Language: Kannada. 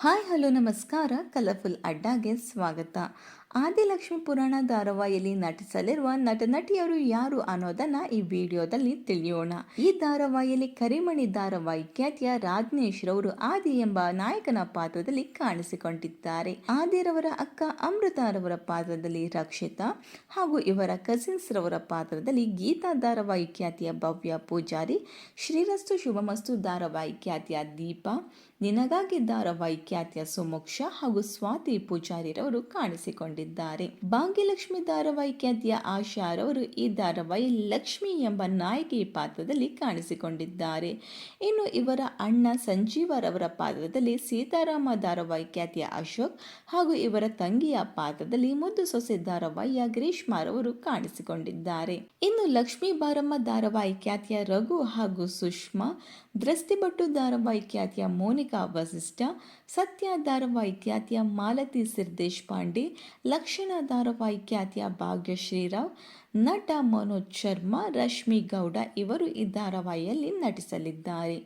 ಹಾಯ್ ಹಲೋ ನಮಸ್ಕಾರ. ಕಲರ್ಫುಲ್ ಅಡ್ಡಾಗೆ ಸ್ವಾಗತ. ಆದಿಲಕ್ಷ್ಮಿ ಪುರಾಣ ಧಾರಾವಾಹಿಯಲ್ಲಿ ನಟಿಸಲಿರುವ ನಟ ನಟಿಯರು ಯಾರು ಅನ್ನೋದನ್ನ ಈ ವಿಡಿಯೋದಲ್ಲಿ ತಿಳಿಯೋಣ. ಈ ಧಾರಾವಾಹಿಯಲ್ಲಿ ಕರಿಮಣಿ ಧಾರಾವಾಹಿ ಖ್ಯಾತಿಯ ರಾಜ್ನೇಶ್ ರವರು ಆದಿ ಎಂಬ ನಾಯಕನ ಪಾತ್ರದಲ್ಲಿ ಕಾಣಿಸಿಕೊಂಡಿದ್ದಾರೆ. ಆದಿರವರ ಅಕ್ಕ ಅಮೃತಾರವರ ಪಾತ್ರದಲ್ಲಿ ರಕ್ಷಿತಾ ಹಾಗೂ ಇವರ ಕಸಿನ್ಸ್ ರವರ ಪಾತ್ರದಲ್ಲಿ ಗೀತಾ ಧಾರಾವಾಹಿ ಖ್ಯಾತಿಯ ಭವ್ಯ ಪೂಜಾರಿ, ಶ್ರೀರಸ್ತು ಶುಭಮಸ್ತು ಧಾರಾವಾಹಿ ಖ್ಯಾತಿಯ ದೀಪಾ, ನಿನಗಾಗಿ ಧಾರಾವಾಹಿ ಖ್ಯಾತಿಯ ಸುಮೋಕ್ಷ ಹಾಗೂ ಸ್ವಾತಿ ಪೂಜಾರಿರವರು ಕಾಣಿಸಿಕೊಂಡಿದ್ದಾರೆ. ಭಾಗ್ಯಲಕ್ಷ್ಮಿ ಧಾರಾವಾಹಿ ಖ್ಯಾತಿಯ ಆಶಾರವರು ಈ ಧಾರಾವಾಹಿ ಲಕ್ಷ್ಮಿ ಎಂಬ ನಾಯಕಿ ಪಾತ್ರದಲ್ಲಿ ಕಾಣಿಸಿಕೊಂಡಿದ್ದಾರೆ. ಇನ್ನು ಇವರ ಅಣ್ಣ ಸಂಜೀವರವರ ಪಾತ್ರದಲ್ಲಿ ಸೀತಾರಾಮ ಧಾರಾವಾಹಿ ಖ್ಯಾತಿಯ ಅಶೋಕ್ ಹಾಗೂ ಇವರ ತಂಗಿಯ ಪಾತ್ರದಲ್ಲಿ ಮುದ್ದು ಸೊಸೆ ಧಾರಾವಾಹಿಯ ಗ್ರೀಷ್ಮಾರವರು ಕಾಣಿಸಿಕೊಂಡಿದ್ದಾರೆ. ಇನ್ನು ಲಕ್ಷ್ಮೀ ಬಾರಮ್ಮ ಧಾರಾವಾಹಿ ಖ್ಯಾತಿಯ ರಘು ಹಾಗೂ ಸುಷ್ಮಾ, ದ್ರಸ್ತಿಬಟ್ಟು ಧಾರಾವಾಹಿ ಖ್ಯಾತಿಯ ಮೋನಿಕಾ ವಸಿಷ್ಠ, ಸತ್ಯ ಧಾರಾವಾಹಿ ಖ್ಯಾತಿಯ ಮಾಲತಿ ಸಿರ್ದೇಶ್ ಪಾಂಡೆ, ಲಕ್ಷಣ ಧಾರಾವಾಹಿ ಖ್ಯಾತಿಯ ಭಾಗ್ಯಶ್ರೀರಾವ್, ನಟ ಮನೋಜ್ ಶರ್ಮಾ, ರಶ್ಮಿ ಗೌಡ ಇವರು ಈ ಧಾರಾವಾಹಿಯಲ್ಲಿ ನಟಿಸಲಿದ್ದಾರೆ.